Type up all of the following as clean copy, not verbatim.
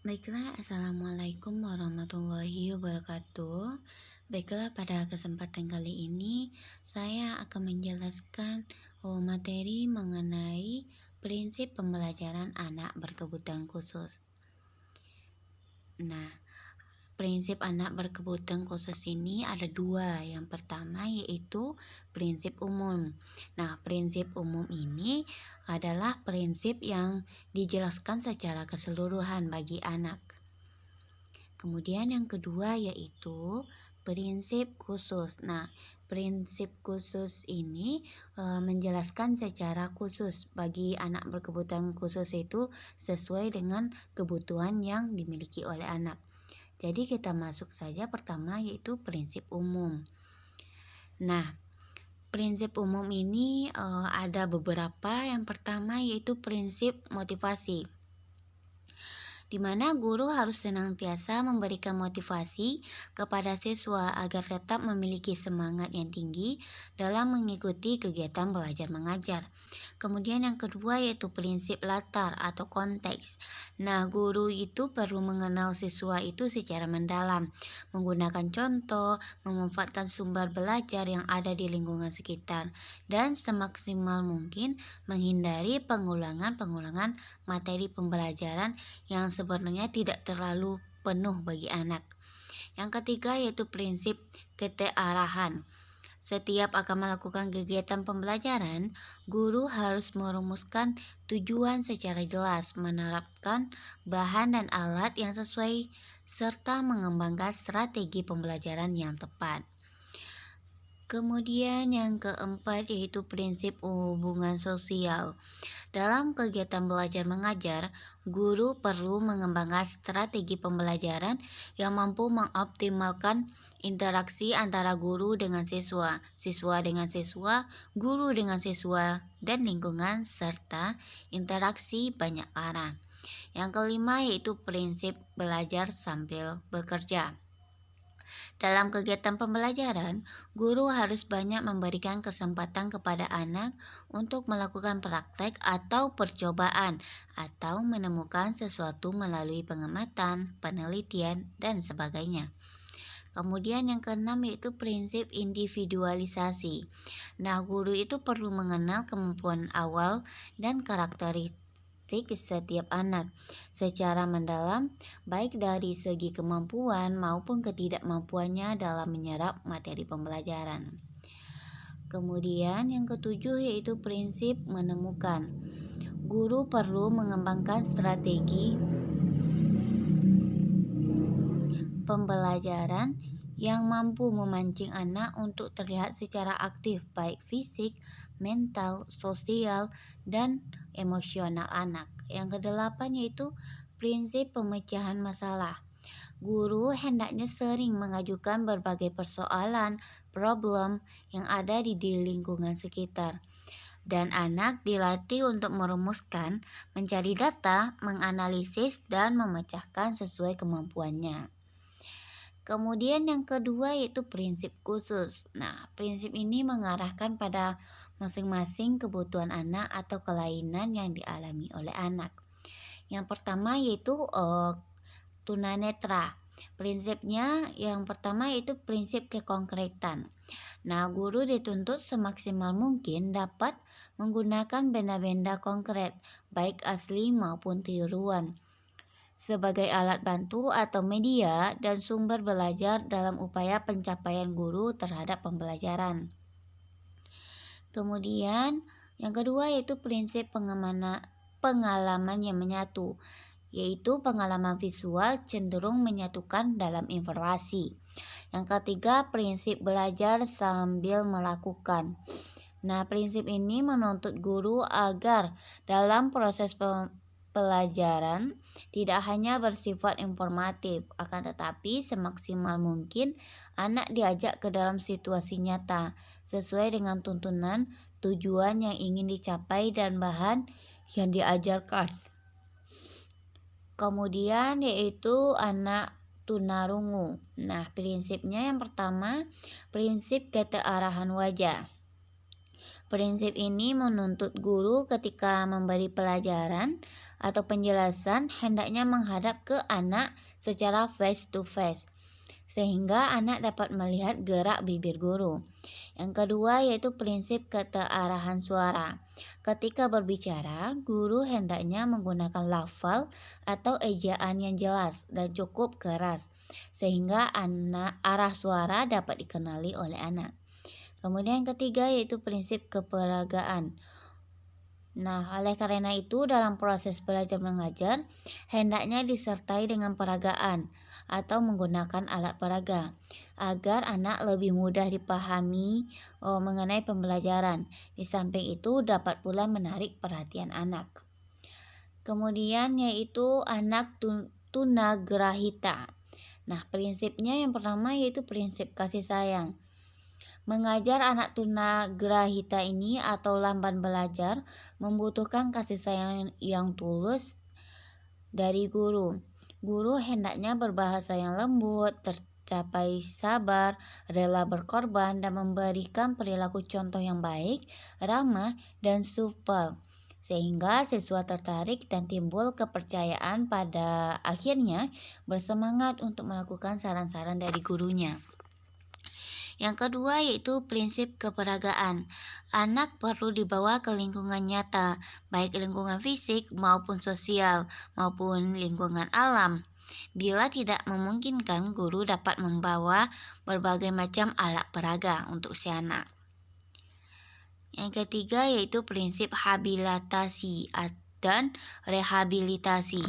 Baiklah, Assalamualaikum warahmatullahi wabarakatuh. Baiklah, pada kesempatan kali ini saya akan menjelaskan materi mengenai prinsip pembelajaran anak berkebutuhan khusus. Nah, prinsip anak berkebutuhan khusus ini ada dua. Yang pertama yaitu prinsip umum. Nah, prinsip umum ini adalah prinsip yang dijelaskan secara keseluruhan bagi anak. Kemudian yang kedua yaitu prinsip khusus. Nah, prinsip khusus ini menjelaskan secara khusus bagi anak berkebutuhan khusus itu sesuai dengan kebutuhan yang dimiliki oleh anak. Jadi kita masuk saja pertama yaitu prinsip umum. Nah, prinsip umum ini ada beberapa. Yang pertama yaitu prinsip motivasi, di mana guru harus senantiasa memberikan motivasi kepada siswa agar tetap memiliki semangat yang tinggi dalam mengikuti kegiatan belajar mengajar. Kemudian yang kedua yaitu prinsip latar atau konteks. Nah, guru itu perlu mengenal siswa itu secara mendalam, menggunakan contoh, memanfaatkan sumber belajar yang ada di lingkungan sekitar, dan semaksimal mungkin menghindari pengulangan materi pembelajaran yang sebenarnya tidak terlalu penuh bagi anak. Yang ketiga yaitu prinsip keterarahan. Setiap akan melakukan kegiatan pembelajaran, guru harus merumuskan tujuan secara jelas, menerapkan bahan dan alat yang sesuai, serta mengembangkan strategi pembelajaran yang tepat. Kemudian yang keempat yaitu prinsip hubungan sosial. Dalam kegiatan belajar mengajar, guru perlu mengembangkan strategi pembelajaran yang mampu mengoptimalkan interaksi antara guru dengan siswa, siswa dengan siswa, guru dengan siswa, dan lingkungan, serta interaksi banyak arah. Yang kelima yaitu prinsip belajar sambil bekerja. Dalam kegiatan pembelajaran, guru harus banyak memberikan kesempatan kepada anak untuk melakukan praktek atau percobaan atau menemukan sesuatu melalui pengamatan, penelitian, dan sebagainya. Kemudian yang keenam yaitu prinsip individualisasi. Nah, guru itu perlu mengenal kemampuan awal dan karakteristik setiap anak secara mendalam, baik dari segi kemampuan maupun ketidakmampuannya dalam menyerap materi pembelajaran. Kemudian yang ketujuh yaitu prinsip menemukan. Guru perlu mengembangkan strategi pembelajaran yang mampu memancing anak untuk terlihat secara aktif, baik fisik, mental, sosial, dan emosional anak. Yang kedelapan yaitu prinsip pemecahan masalah. Guru hendaknya sering mengajukan berbagai persoalan, problem yang ada di lingkungan sekitar. Dan anak dilatih untuk merumuskan, mencari data, menganalisis, dan memecahkan sesuai kemampuannya. Kemudian yang kedua yaitu prinsip khusus. Nah, prinsip ini mengarahkan pada masing-masing kebutuhan anak atau kelainan yang dialami oleh anak. Yang pertama yaitu tunanetra. Prinsipnya yang pertama yaitu prinsip kekonkretan. Nah, guru dituntut semaksimal mungkin dapat menggunakan benda-benda konkret, baik asli maupun tiruan, sebagai alat bantu atau media dan sumber belajar dalam upaya pencapaian guru terhadap pembelajaran. Kemudian yang kedua yaitu prinsip pengalaman yang menyatu, yaitu pengalaman visual cenderung menyatukan dalam informasi. Yang ketiga prinsip belajar sambil melakukan. Nah, prinsip ini menuntut guru agar dalam proses pelajaran tidak hanya bersifat informatif, akan tetapi semaksimal mungkin anak diajak ke dalam situasi nyata sesuai dengan tuntunan tujuan yang ingin dicapai dan bahan yang diajarkan. Kemudian yaitu anak tunarungu. Nah, prinsipnya yang pertama prinsip keterarahan wajah. Prinsip ini menuntut guru ketika memberi pelajaran atau penjelasan hendaknya menghadap ke anak secara face to face, sehingga anak dapat melihat gerak bibir guru. Yang kedua yaitu prinsip keterarahan suara. Ketika berbicara, guru hendaknya menggunakan lafal atau ejaan yang jelas dan cukup keras, sehingga arah suara dapat dikenali oleh anak. Kemudian yang ketiga yaitu prinsip keperagaan. Nah, oleh karena itu dalam proses belajar mengajar hendaknya disertai dengan peragaan atau menggunakan alat peraga agar anak lebih mudah dipahami mengenai pembelajaran. Di samping itu dapat pula menarik perhatian anak. Kemudian yaitu anak tunagrahita. Nah, prinsipnya yang pertama yaitu prinsip kasih sayang. Mengajar anak tunagrahita ini atau lamban belajar membutuhkan kasih sayang yang tulus dari guru. Guru hendaknya berbahasa yang lembut, tercapai sabar, rela berkorban, dan memberikan perilaku contoh yang baik, ramah, dan supel, sehingga siswa tertarik dan timbul kepercayaan, pada akhirnya bersemangat untuk melakukan saran-saran dari gurunya. Yang kedua yaitu prinsip keperagaan. Anak perlu dibawa ke lingkungan nyata, baik lingkungan fisik maupun sosial maupun lingkungan alam. Bila tidak memungkinkan, guru dapat membawa berbagai macam alat peraga untuk si anak. Yang ketiga yaitu prinsip habilitasi dan rehabilitasi.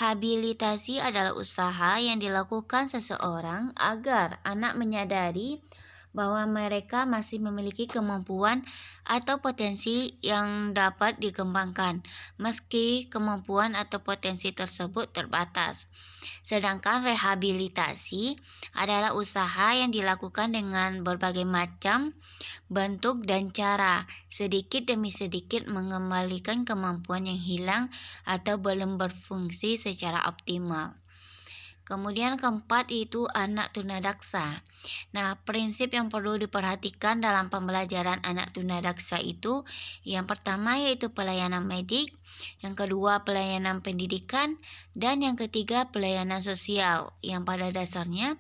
Habilitasi adalah usaha yang dilakukan seseorang agar anak menyadari bahwa mereka masih memiliki kemampuan atau potensi yang dapat dikembangkan, meski kemampuan atau potensi tersebut terbatas. Sedangkan rehabilitasi adalah usaha yang dilakukan dengan berbagai macam bentuk dan cara, sedikit demi sedikit mengembalikan kemampuan yang hilang atau belum berfungsi secara optimal. Kemudian keempat yaitu anak tunadaksa. Nah, prinsip yang perlu diperhatikan dalam pembelajaran anak tunadaksa itu yang pertama yaitu pelayanan medik, yang kedua pelayanan pendidikan, dan yang ketiga pelayanan sosial, yang pada dasarnya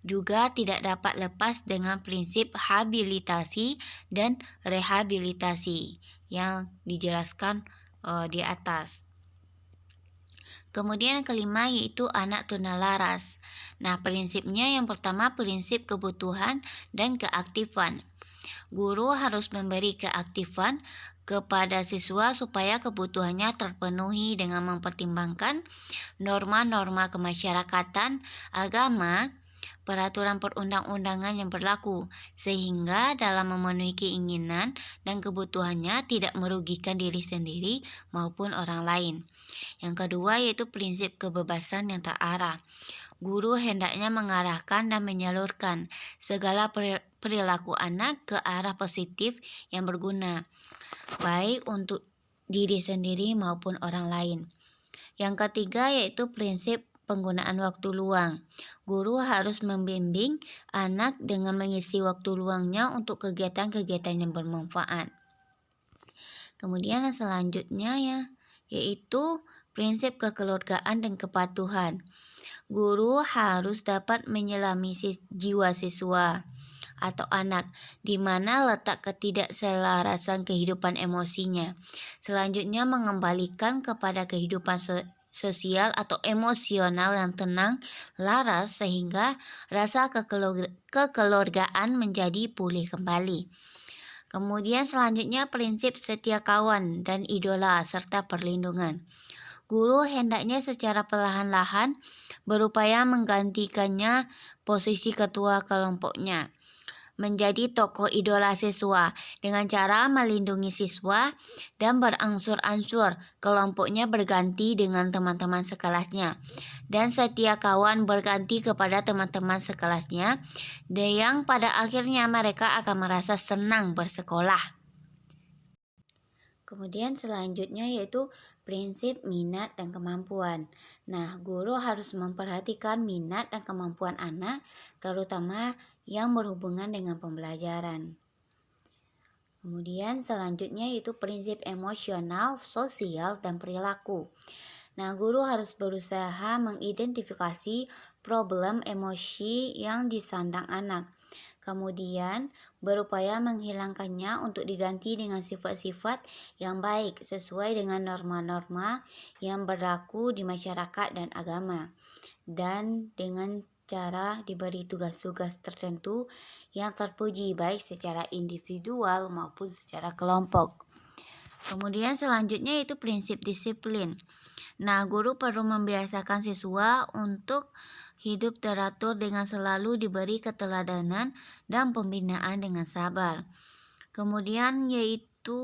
juga tidak dapat lepas dengan prinsip habilitasi dan rehabilitasi yang dijelaskan di atas. Kemudian yang kelima yaitu anak tunalaras. Nah, prinsipnya yang pertama prinsip kebutuhan dan keaktifan. Guru harus memberi keaktifan kepada siswa supaya kebutuhannya terpenuhi dengan mempertimbangkan norma-norma kemasyarakatan, agama, peraturan perundang-undangan yang berlaku, sehingga dalam memenuhi keinginan dan kebutuhannya tidak merugikan diri sendiri maupun orang lain. Yang kedua yaitu prinsip kebebasan yang terarah. Guru hendaknya mengarahkan dan menyalurkan segala perilaku anak ke arah positif yang berguna, baik untuk diri sendiri maupun orang lain. Yang ketiga yaitu prinsip penggunaan waktu luang. Guru harus membimbing anak dengan mengisi waktu luangnya untuk kegiatan-kegiatan yang bermanfaat. Kemudian yang selanjutnya yaitu prinsip kekeluargaan dan kepatuhan. Guru harus dapat menyelami jiwa siswa atau anak, di mana letak ketidakselarasan kehidupan emosinya. Selanjutnya mengembalikan kepada kehidupan sosial atau emosional yang tenang, laras, sehingga rasa kekeluargaan menjadi pulih kembali. Kemudian selanjutnya prinsip setia kawan dan idola serta perlindungan. Guru hendaknya secara perlahan-lahan berupaya menggantikannya posisi ketua kelompoknya, menjadi tokoh idola siswa dengan cara melindungi siswa dan berangsur-angsur kelompoknya berganti dengan teman-teman sekelasnya, dan setia kawan berganti kepada teman-teman sekelasnya, dan yang pada akhirnya mereka akan merasa senang bersekolah. Kemudian selanjutnya yaitu prinsip minat dan kemampuan. Nah, guru harus memperhatikan minat dan kemampuan anak, terutama yang berhubungan dengan pembelajaran. Kemudian selanjutnya yaitu prinsip emosional, sosial, dan perilaku. Nah, guru harus berusaha mengidentifikasi problem emosi yang disandang anak. Kemudian, berupaya menghilangkannya untuk diganti dengan sifat-sifat yang baik sesuai dengan norma-norma yang berlaku di masyarakat dan agama. Dan dengan cara diberi tugas-tugas tertentu yang terpuji baik secara individual maupun secara kelompok. Kemudian selanjutnya itu prinsip disiplin. Nah, guru perlu membiasakan siswa untuk hidup teratur dengan selalu diberi keteladanan dan pembinaan dengan sabar. Kemudian yaitu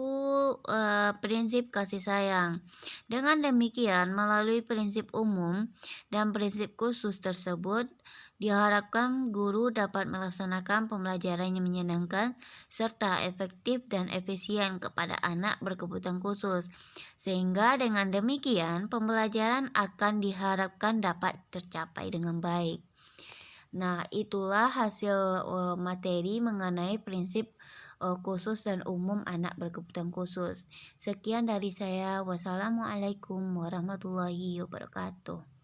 prinsip kasih sayang. Dengan demikian, melalui prinsip umum dan prinsip khusus tersebut, diharapkan guru dapat melaksanakan pembelajaran yang menyenangkan serta efektif dan efisien kepada anak berkebutuhan khusus. Sehingga dengan demikian, pembelajaran akan diharapkan dapat tercapai dengan baik. Nah, itulah hasil materi mengenai prinsip khusus dan umum anak berkebutuhan khusus. Sekian dari saya. Wassalamualaikum warahmatullahi wabarakatuh.